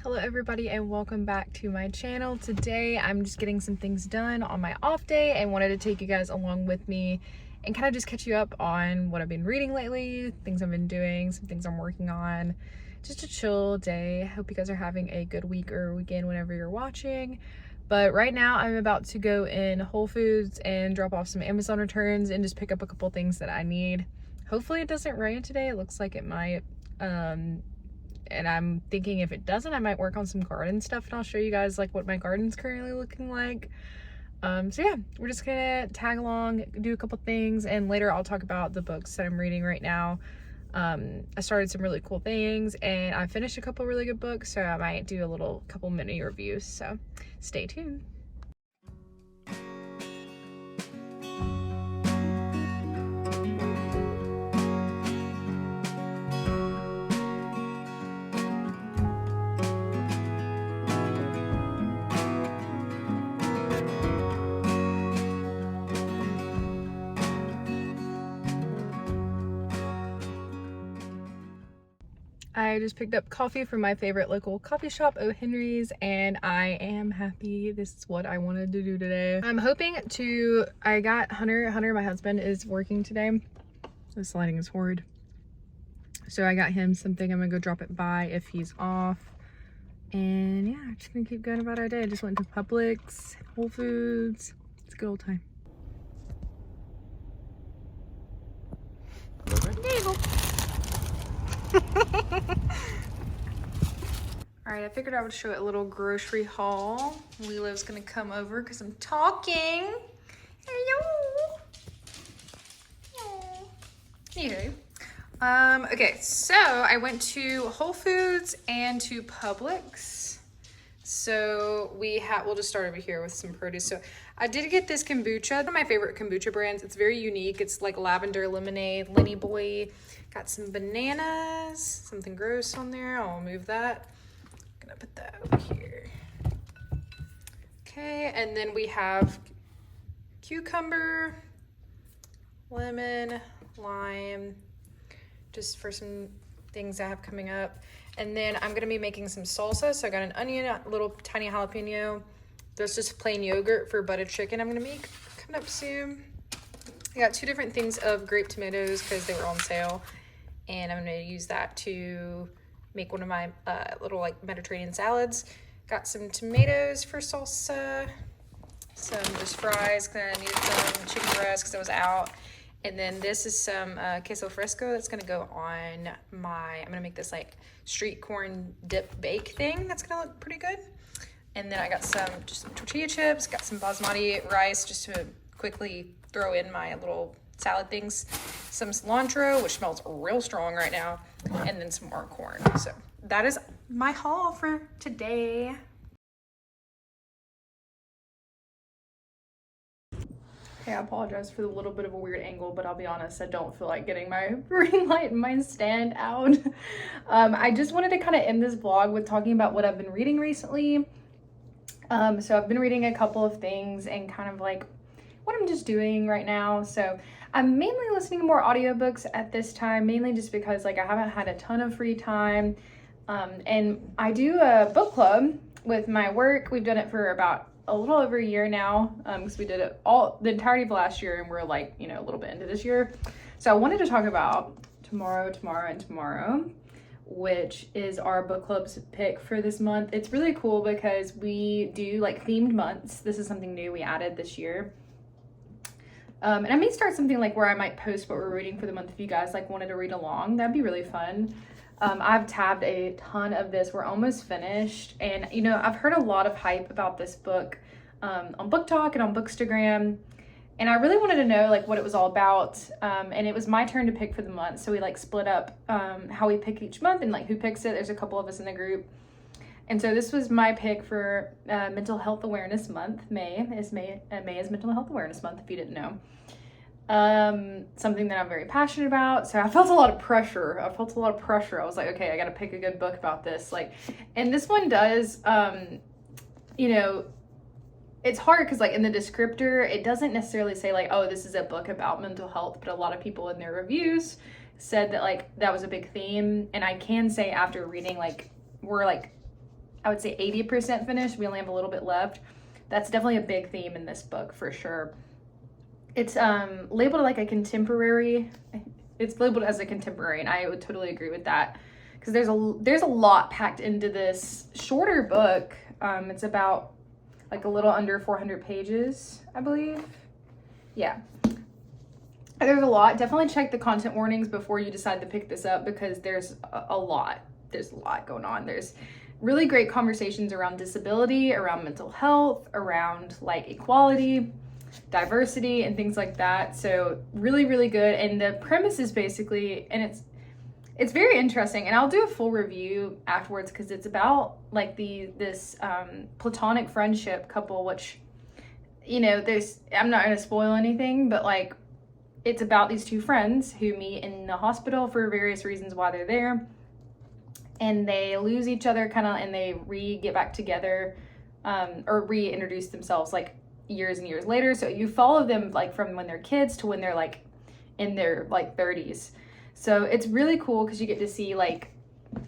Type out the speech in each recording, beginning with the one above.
Hello everybody and welcome back to my channel. Today I'm just getting some things done on my off day and wanted to take you guys along with me and kind of just catch you up on what I've been reading lately, things I've been doing, some things I'm working on. Just a chill day. Hope you guys are having a good week or weekend whenever you're watching. But right now I'm about to go in Whole Foods and drop off some Amazon returns and just pick up a couple things that I need. Hopefully it doesn't rain today. It looks like it might. And I'm thinking if it doesn't, I might work on some garden stuff and I'll show you guys like what my garden's currently looking like. So yeah, we're just gonna tag along, do a couple things, and later I'll talk about the books that I'm reading right now. I started some really cool things and I finished a couple really good books, so I might do a couple mini reviews, so stay tuned. I just picked up coffee from my favorite local coffee shop, O. Henry's, and I am happy. This is what I wanted to do today. I'm hoping to, I got Hunter, my husband, is working today. This lighting is horrid. So I got him something. I'm gonna go drop it by if he's off. And yeah, just gonna keep going about our day. I just went to Publix, Whole Foods. It's a good old time. There you go. Alright, I figured I would show a little grocery haul. Lilo's gonna come over because I'm talking. Hello. Anywho. Okay, so I went to Whole Foods and to Publix. So we'll just start over here with some produce. So I did get this kombucha, one of my favorite kombucha brands. It's very unique. It's like lavender lemonade, Lenny Boy. Got some bananas, something gross on there. I'll move that. I'm gonna put that over here. Okay, and then we have cucumber, lemon, lime, just for some things I have coming up. And then I'm gonna be making some salsa. So I got an onion, a little tiny jalapeno. There's just plain yogurt for butter chicken I'm gonna make coming up soon. I got two different things of grape tomatoes because they were on sale. And I'm gonna use that to make one of my little like Mediterranean salads. Got some tomatoes for salsa, some just fries, cause I needed some chicken breast because I was out. And then this is some queso fresco that's gonna go on I'm gonna make this like street corn dip bake thing. That's gonna look pretty good. And then I got some tortilla chips, got some basmati rice just to quickly throw in my little salad things, some cilantro, which smells real strong right now, and then some more corn. So that is my haul for today. Okay, I apologize for the little bit of a weird angle, but I'll be honest, I don't feel like getting my ring light and my stand out. I just wanted to kind of end this vlog with talking about what I've been reading recently. So I've been reading a couple of things and kind of like what I'm just doing right now. So I'm mainly listening to more audiobooks at this time, mainly just because like I haven't had a ton of free time. And I do a book club with my work. We've done it for about a little over a year now, because we did it the entirety of last year and we're like, you know, a little bit into this year. So I wanted to talk about tomorrow, which is our book club's pick for this month. It's really cool because we do like themed months. This is something new we added this year. And I may start something like where I might post what we're reading for the month if you guys like wanted to read along. That'd be really fun. I've tabbed a ton of this. We're almost finished. And, you know, I've heard a lot of hype about this book on Book Talk and on Bookstagram. And I really wanted to know like what it was all about. And it was my turn to pick for the month. So we like split up how we pick each month and like who picks it. There's a couple of us in the group. And so this was my pick for Mental Health Awareness Month. May is Mental Health Awareness Month, if you didn't know. Something that I'm very passionate about. So I felt a lot of pressure. I was like, okay, I got to pick a good book about this. Like, and this one does, you know, it's hard because like in the descriptor, it doesn't necessarily say like, oh, this is a book about mental health, but a lot of people in their reviews said that like that was a big theme. And I can say after reading, like we're like I would say 80% finished. We only have a little bit left. That's definitely a big theme in this book for sure. It's labeled like a contemporary. It's labeled as a contemporary, and I would totally agree with that, because there's a lot packed into this shorter book. It's about like a little under 400 pages, I believe. Yeah. There's a lot. Definitely check the content warnings before you decide to pick this up, because there's a lot. There's a lot going on. There's really great conversations around disability, around mental health, around like equality, diversity, and things like that. So really, really good. And the premise is basically, and it's very interesting, and I'll do a full review afterwards, because it's about like this platonic friendship couple, which, you know, I'm not going to spoil anything, but like, it's about these two friends who meet in the hospital for various reasons why they're there, and they lose each other and they get back together, or reintroduce themselves like years and years later. So you follow them like from when they're kids to when they're like in their like 30s. So it's really cool, because you get to see like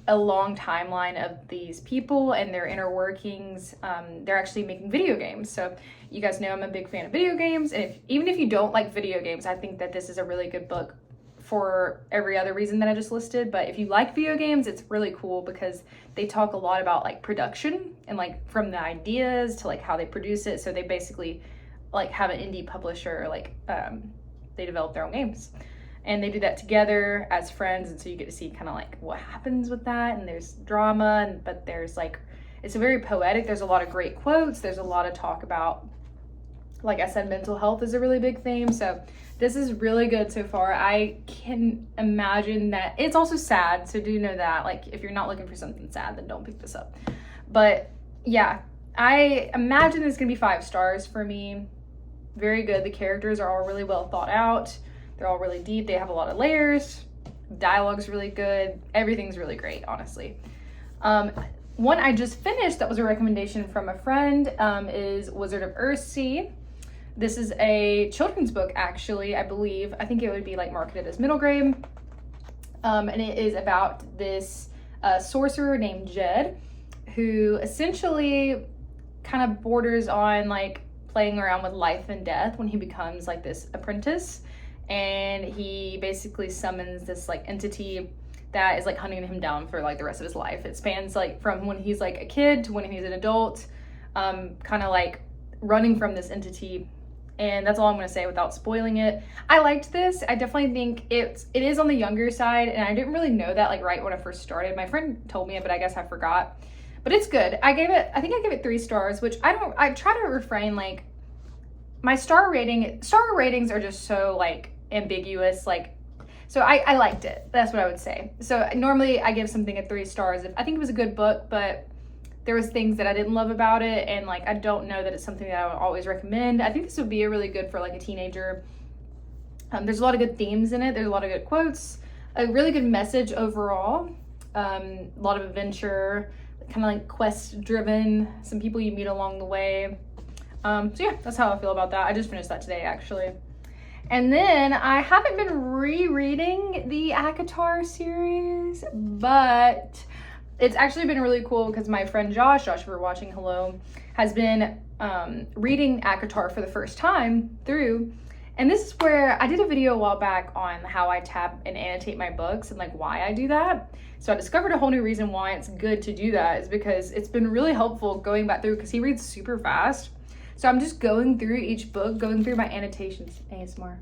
a long timeline of these people and their inner workings. They're actually making video games. So you guys know I'm a big fan of video games. And even if you don't like video games, I think that this is a really good book for every other reason that I just listed. But if you like video games, it's really cool, because they talk a lot about like production and like from the ideas to like how they produce it. So they basically like have an indie publisher, like they develop their own games. And they do that together as friends, and so you get to see kind of like what happens with that, and there's drama, but there's like, it's very poetic. There's a lot of great quotes. There's a lot of talk about, like I said, mental health is a really big theme. So this is really good so far. I can imagine that it's also sad, so do know that. Like, if you're not looking for something sad, then don't pick this up. But yeah, I imagine it's gonna be 5 stars for me. Very good. The characters are all really well thought out. They're all really deep. They have a lot of layers. Dialogue's really good. Everything's really great, honestly. One I just finished that was a recommendation from a friend is Wizard of Earthsea. This is a children's book, actually, I believe. I think it would be like marketed as middle grade. And it is about this sorcerer named Jed, who essentially kind of borders on like playing around with life and death when he becomes like this apprentice. And he basically summons this like entity that is like hunting him down for like the rest of his life. It spans like from when he's like a kid to when he's an adult, kind of like running from this entity. And that's all I'm going to say without spoiling it. I liked this. I definitely think it is on the younger side, and I didn't really know that like right when I first started. My friend told me it, but I guess I forgot. But it's good. I think I gave it 3 stars, which I try to refrain, like my star ratings are just so like ambiguous, like, so I liked it. That's what I would say. So normally I give something 3 stars if I think it was a good book, but there was things that I didn't love about it, and like I don't know that it's something that I would always recommend. I think this would be a really good for like a teenager. There's a lot of good themes in it. There's a lot of good quotes, a really good message overall, a lot of adventure, kind of like quest driven, some people you meet along the way. So yeah, that's how I feel about that. I just finished that today, actually. And then I haven't been rereading the ACOTAR series, but it's actually been really cool, because my friend Josh, if you're watching, hello, has been reading ACOTAR for the first time through. And this is where I did a video a while back on how I tab and annotate my books and like why I do that. So I discovered a whole new reason why it's good to do that is because it's been really helpful going back through, because he reads super fast. So I'm just going through each book, going through my annotations, ASMR.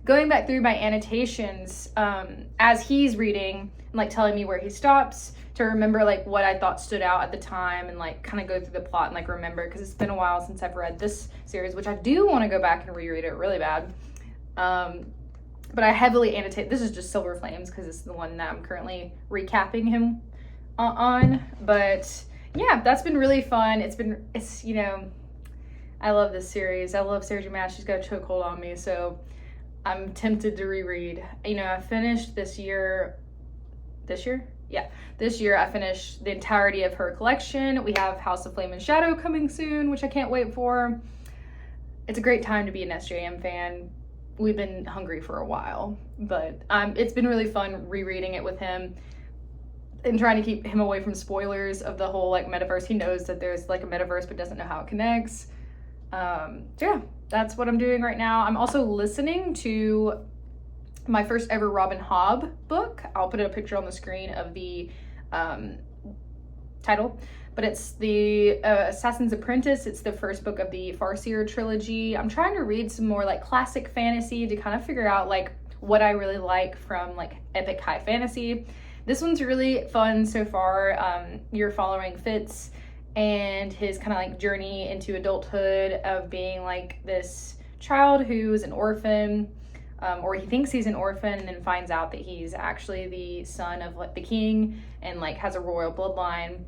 Going back through my annotations as he's reading and like telling me where he stops to remember like what I thought stood out at the time, and like kind of go through the plot and like remember, because it's been a while since I've read this series, which I do want to go back and reread it really bad. But I heavily annotate. This is just Silver Flames because it's the one that I'm currently recapping him on. But yeah, that's been really fun. It's you know, I love this series. I love Sarah J. Maas. She's got a chokehold on me, so I'm tempted to reread. You know, I finished this year I finished the entirety of her collection. We have House of Flame and Shadow coming soon, which I can't wait for. It's a great time to be an SJM fan. We've been hungry for a while, but it's been really fun rereading it with him. and trying to keep him away from spoilers of the whole like metaverse. He knows that there's like a metaverse but doesn't know how it connects. So yeah, that's what I'm doing right now. I'm also listening to my first ever Robin Hobb book. I'll put a picture on the screen of the title, but it's the Assassin's Apprentice. It's the first book of the Farseer trilogy. I'm trying to read some more like classic fantasy to kind of figure out like what I really like from like epic high fantasy. This one's really fun so far. You're following Fitz and his kind of like journey into adulthood of being like this child who's an orphan, or he thinks he's an orphan and then finds out that he's actually the son of like the king and like has a royal bloodline.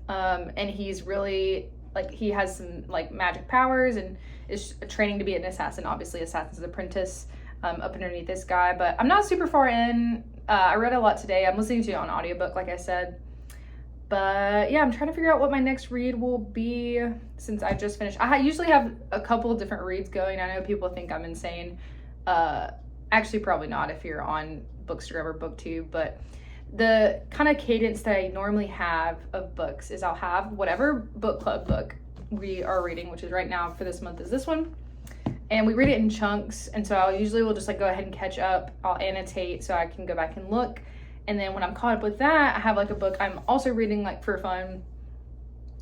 And he's really like, he has some like magic powers and is training to be an assassin, obviously Assassin's Apprentice, up underneath this guy. But I'm not super far in. I read a lot today. I'm listening to it on audiobook, like I said. But yeah, I'm trying to figure out what my next read will be since I just finished. I usually have a couple of different reads going. I know people think I'm insane. Actually, probably not if you're on Bookstagram or BookTube, but the kind of cadence that I normally have of books is I'll have whatever book club book we are reading, which is right now for this month is this one. And we read it in chunks, and so I'll usually will just like go ahead and catch up. I'll annotate so I can go back and look. And then when I'm caught up with that, I have like a book I'm also reading like for fun.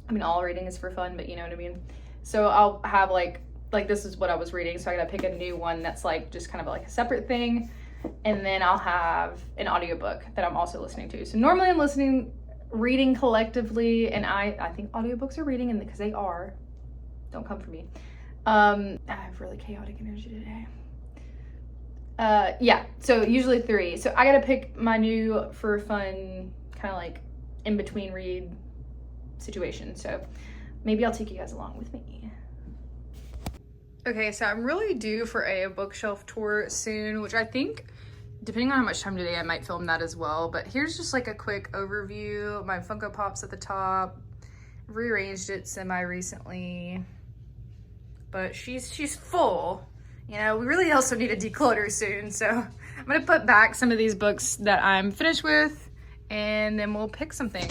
I mean, all reading is for fun, but you know what I mean? So I'll have like this is what I was reading, so I gotta pick a new one that's like just kind of like a separate thing. And then I'll have an audiobook that I'm also listening to. So normally I'm reading collectively, and I think audiobooks are reading, and because they are, don't come for me. I have really chaotic energy today. Yeah, so usually 3. So I gotta pick my new for fun kind of like in between read situation. So maybe I'll take you guys along with me. Okay, so I'm really due for a bookshelf tour soon, which I think, depending on how much time today, I might film that as well. But here's just like a quick overview. My Funko Pop's at the top. Rearranged it semi-recently, but she's full. You know, we really also need a declutter soon, so I'm gonna put back some of these books that I'm finished with, and then we'll pick something.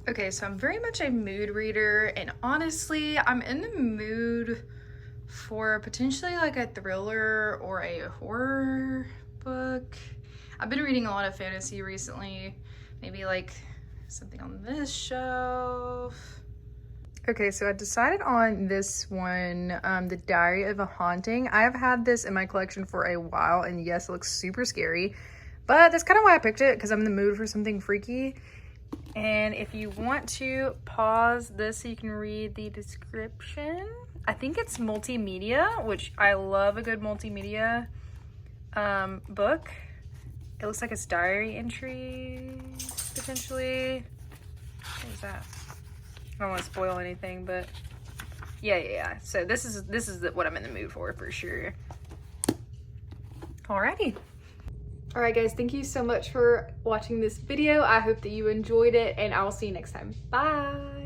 Okay, so I'm very much a mood reader, and honestly, I'm in the mood for potentially like a thriller or a horror book. I've been reading a lot of fantasy recently, maybe like something on this shelf. Okay, so I decided on this one, The Diary of a Haunting. I have had this in my collection for a while, and yes, it looks super scary, but that's kind of why I picked it, because I'm in the mood for something freaky. And if you want to pause this so you can read the description, I think it's multimedia, which I love a good multimedia book. It looks like it's diary entries, potentially. What is that? I don't want to spoil anything, but yeah. So this is what I'm in the mood for sure. Alrighty. All right, guys, thank you so much for watching this video. I hope that you enjoyed it, and I will see you next time. Bye.